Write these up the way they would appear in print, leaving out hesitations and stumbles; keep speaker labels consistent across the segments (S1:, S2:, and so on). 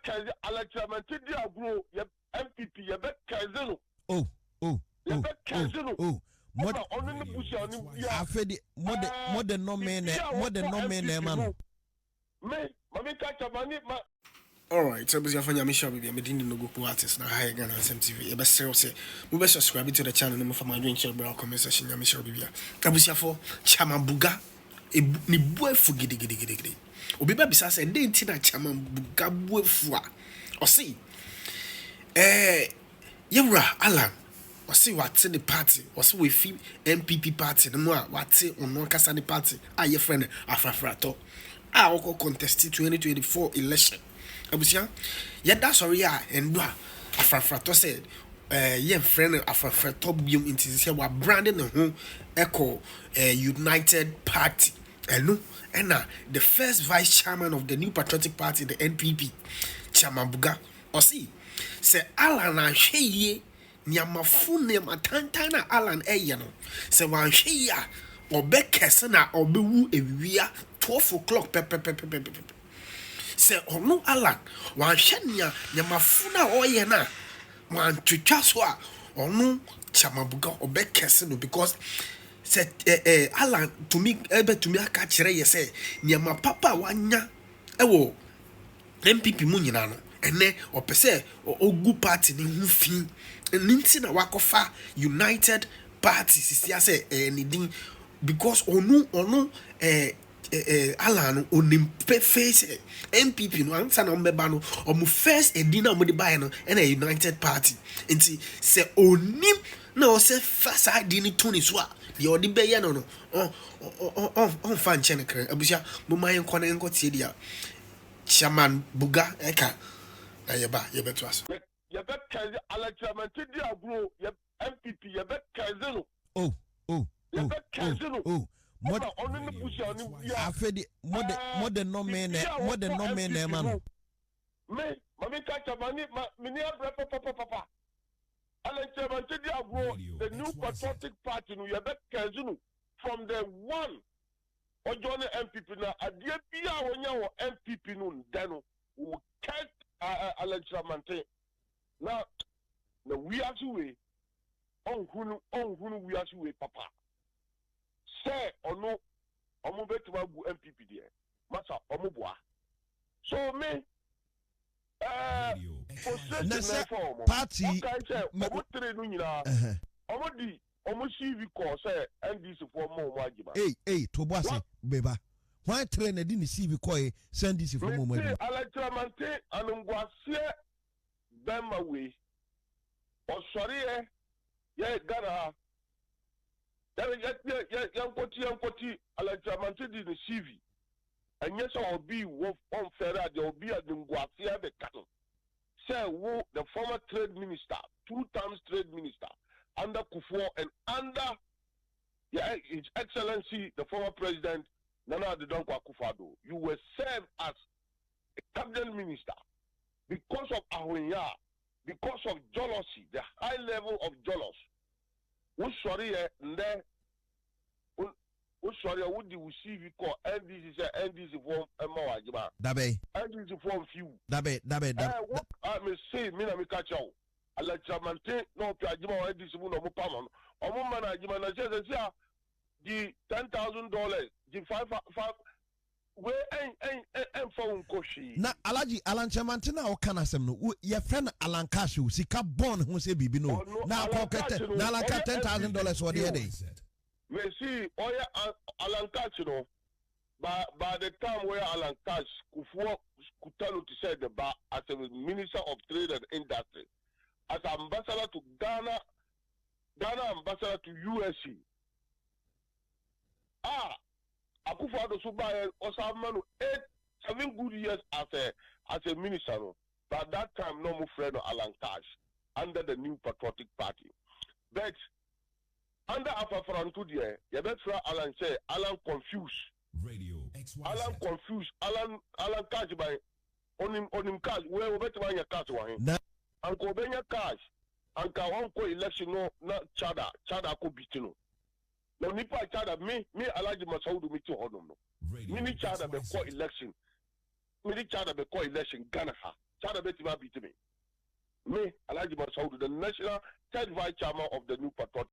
S1: kaze Alexander Agro MPP ye be kaze no.
S2: Oh.
S1: What on the bush on
S2: I fed more than no man man.
S1: Me catch a money.
S3: Alright, so we have a mission with me didn't know go artists na higher Ghana SMTV. You best say we best subscribe to the channel no for my drink share bro comment section ya mission bibia. Abusia for Chairman Buga ni boefu gidi. Obi ba bisa say dey nti na Chairman Buga boefu a. O see Yewra Alan o see what the party o see we fi MPP party no a what on kasa the party a your friend Afrafrato a o contest 2024 election. Abusia yeda sorry ya endo Afrafrato said your friend Afrafrato biom into say wa branding ho echo United Party eno na the first vice chairman of the new patriotic party the NPP Chairman Buga o see say Alan ahweye nyamafune matantana Alan no say wan hwe ya obekese na obewu ewia 12 o'clock pepe say onu Alan wan hwe nyamafuna oye na wan twetwa so a onu Chairman Buga obekese no because say Alan to me aka kire ye say nyama papa wanya ewo MPP mu nyina no ene opese ogu party ni hu fi ninti na wakofa United Party sisia say anything because onu Alan onim face MPP no ansa na mbeba no omu first edina mo de buy no ena United Party nti say onim na o say first ID ni tuni so a de odi be ye no on fan chene kre abusia mo mayen kona enko tie dia Chairman Buga eka na yeba to us
S1: ye be kaze Alexander Agro ye MPP ye be kaze no ye be kaze no
S2: more than no man man
S1: me catch a money me papa Alexander Agro the new patriotic party no ye be kaze no from the one or join the MPP now adie bia wonya wo MPP no ndano we catch Alexander now the we are to way on hunu we are to way papa say or no omo betuma bu MPP there masa omo boa so me
S2: party
S1: omo tre no nyina omo di omo CV call say NDC for mo agima
S2: to boss beba why train na di ni CV call send this for mo agima
S1: Alexander anungwase bema we osori ye gara yankoti Alexander di ni CV anya so obi wo on fera de obi adungwase be cattle say wo the former trade minister 2 times trade minister under Kufuor and under His Excellency the former president Nana Addo Akufo-Addo, you were served as a cabinet minister because of Ahonya, because of jealousy, the high level of jealousy. We sorry there. We sorry. What do we see? We call NDC form Emma
S2: Dabe.
S1: NDC form few.
S2: Dabe.
S1: What I may say, me na me catch out. Alexander no Pajima or NDC no mo pamon. Omo man ajima na say the $10,000, the 5 we en for unkoshi.
S2: Na Alaji Alan Chairman o kana sem no your friend Alan Cash sika bon ho se bibi no na akokete na Alan $10,000 for the day.
S1: We see Alan Cash no by the time where Alan Cash Kufuor Kutalo to say the bar as a Minister of Trade and Industry, as ambassador to Ghana ambassador to USC. Akufo-Addo Subaye Osamanu 7 good years as a minister. But that time no more friend of Alan Cash under the new patriotic party. But under Afrafrantu there, you better Alan say Alan confused. Alan confused. Alan Cash by on him cash. Where better buy your cash for him. Uncle Benya Cash. Uncle Wanko election no chada ko bitino. No nipa chada me Alaji Masaudu me to hodom no. Me ni chada be call election. Me ni chada be call election Ghana ha. China Betima beat me. Me, Ay3BuTuBuTu, the national third vice chairman of the new patriotic.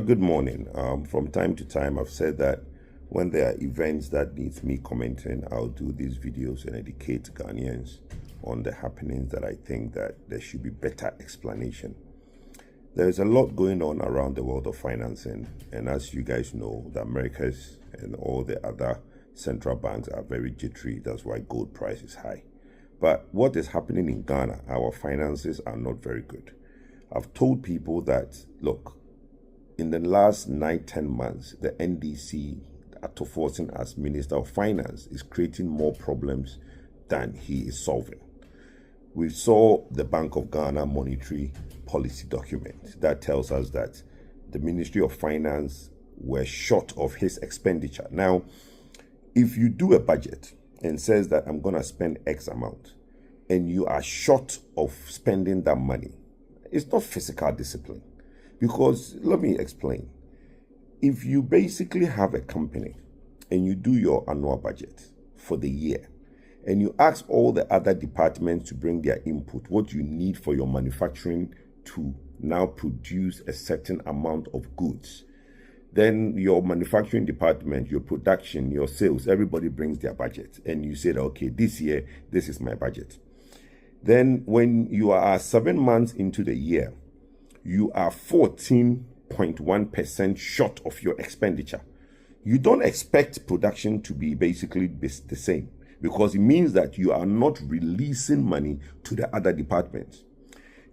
S4: Good morning. From time to time, I've said that when there are events that needs me commenting, I'll do these videos and educate Ghanaians on the happenings that I think that there should be better explanation. There is a lot going on around the world of financing, and as you guys know, the Americas and all the other central banks are very jittery. That's why gold price is high. But what is happening in Ghana, our finances are not very good. I've told people that, look, in the last 9-10 months, the NDC, forcing as Minister of Finance, is creating more problems than he is solving. We saw the Bank of Ghana monetary policy document that tells us that the Ministry of Finance were short of his expenditure. Now, if you do a budget and says that I'm going to spend X amount and you are short of spending that money, it's not fiscal discipline. Because let me explain. If you basically have a company and you do your annual budget for the year and you ask all the other departments to bring their input, what you need for your manufacturing to now produce a certain amount of goods, then your manufacturing department, your production, your sales, everybody brings their budget and you say, okay, this year, this is my budget. Then when you are 7 months into the year, you are 14.1% short of your expenditure. You don't expect production to be basically the same, because it means that you are not releasing money to the other departments.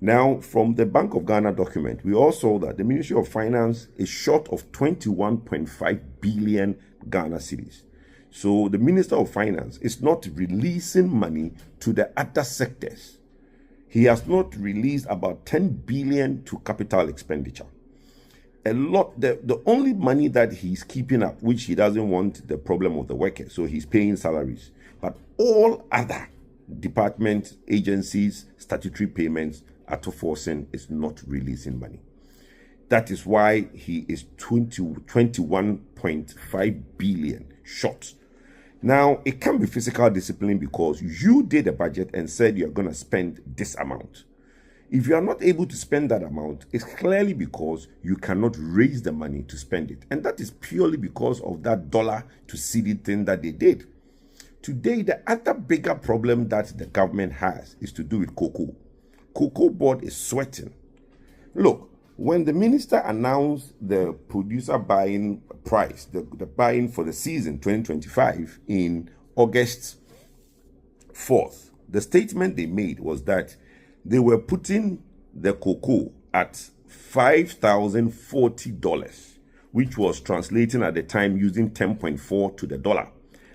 S4: Now, from the Bank of Ghana document, we also saw that the Ministry of Finance is short of 21.5 billion Ghana cedis. So the Minister of Finance is not releasing money to the other sectors. He has not released about 10 billion to capital expenditure. A lot, the only money that he's keeping up, which he doesn't want the problem of the workers, so he's paying salaries. But all other departments, agencies, statutory payments, forcing is not releasing money. That is why he is 21.5 billion short. Now, it can be fiscal discipline because you did a budget and said you're going to spend this amount. If you are not able to spend that amount, it's clearly because you cannot raise the money to spend it. And that is purely because of that dollar to cedi thing that they did. Today, the other bigger problem that the government has is to do with cocoa. Cocoa board is sweating. Look, when the minister announced the producer buying price, the buying for the season 2025 in August 4th, the statement they made was that they were putting the cocoa at $5,040, which was translating at the time using 10.4 to the dollar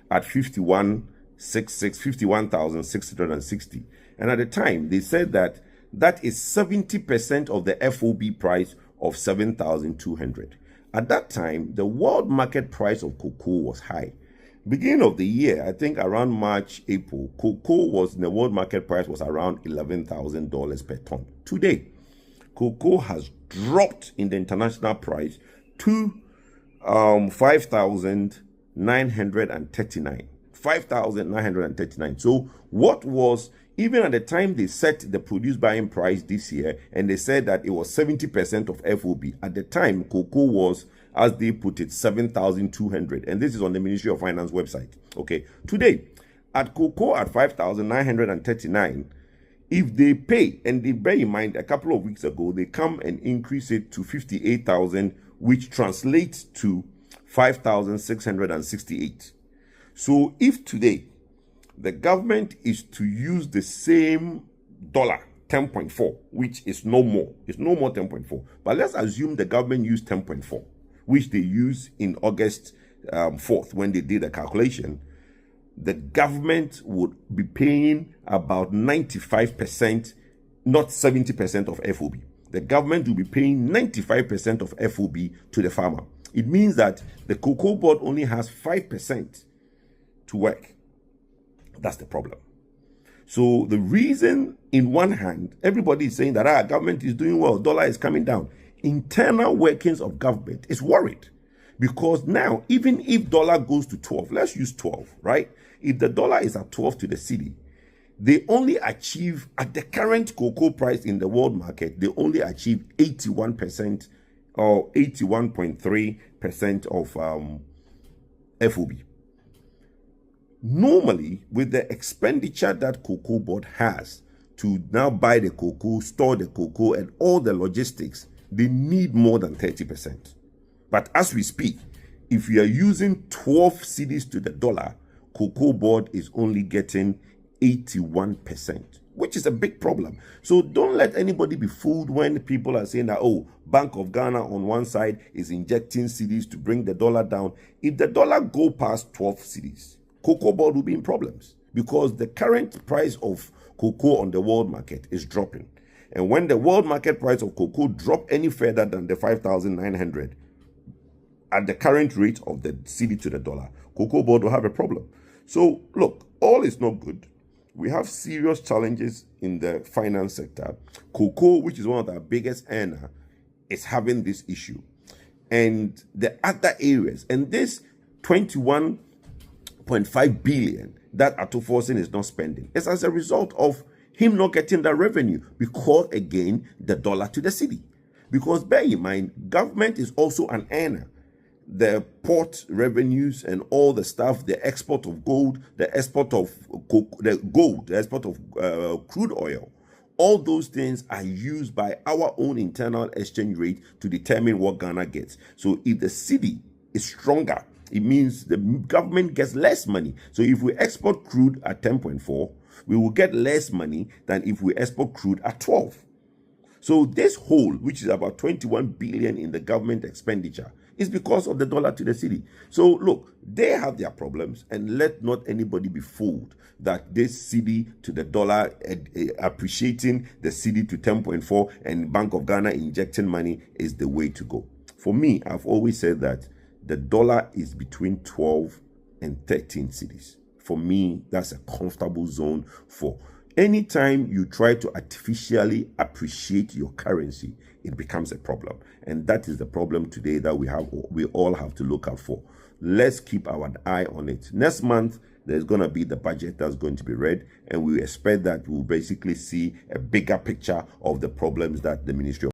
S4: at 51,660. And at the time, they said that that is 70% of the FOB price of 7,200. At that time, the world market price of cocoa was high. Beginning of the year, I think around March, April, cocoa was in the world market price was around $11,000 per ton. Today, cocoa has dropped in the international price to 5,939. 5,939. So what was, even at the time they set the produce buying price this year, and they said that it was 70% of FOB, at the time, cocoa was, as they put it, 7,200. And this is on the Ministry of Finance website. Okay. Today, at cocoa at 5,939, if they pay, and they bear in mind, a couple of weeks ago, they come and increase it to 58,000, which translates to 5,668. So if today the government is to use the same dollar, 10.4, which is no more, it's no more 10.4, but let's assume the government used 10.4, which they used in August 4th when they did the calculation, the government would be paying about 95%, not 70% of FOB. The government will be paying 95% of FOB to the farmer. It means that the cocoa board only has 5% to work. That's the problem. So the reason, in one hand, everybody is saying that our government is doing well, dollar is coming down. Internal workings of government is worried, because now, even if dollar goes to 12, let's use 12, right? If the dollar is at 12 to the cedi, they only achieve, at the current cocoa price in the world market, they only achieve 81% or 81.3% of FOB. Normally, with the expenditure that Cocoa Board has to now buy the cocoa, store the cocoa, and all the logistics, they need more than 30%. But as we speak, if you are using 12 cedis to the dollar, Cocoa Board is only getting 81%, which is a big problem. So don't let anybody be fooled when people are saying that, oh, Bank of Ghana on one side is injecting cedis to bring the dollar down. If the dollar go past 12 cedis, Cocoa Board will be in problems, because the current price of cocoa on the world market is dropping. And when the world market price of cocoa drop any further than the 5,900 at the current rate of the cedi to the dollar, Cocoa Board will have a problem. So look, all is not good. We have serious challenges in the finance sector. Cocoa, which is one of our biggest earners, is having this issue. And the other areas, and this 21.5 billion that Atuforsen is not spending, is as a result of him not getting the revenue, because again, the dollar to the cedi. Because bear in mind, government is also an earner. The port revenues and all the stuff, the export of gold, the export of the export of crude oil, all those things are used by our own internal exchange rate to determine what Ghana gets. So if the cedi is stronger, it means the government gets less money. So if we export crude at 10.4, we will get less money than if we export crude at 12. So this hole, which is about 21 billion in the government expenditure, is because of the dollar to the cedi. So look, they have their problems, and let not anybody be fooled that this cedi to the dollar appreciating the cedi to 10.4 and Bank of Ghana injecting money is the way to go. For me, I've always said that the dollar is between 12 and 13 cedis. For me, that's a comfortable zone. For anytime you try to artificially appreciate your currency, it becomes a problem. And that is the problem today that we all have to look out for. Let's keep our eye on it. Next month, there's going to be the budget that's going to be read, and we expect that we'll basically see a bigger picture of the problems that the Ministry of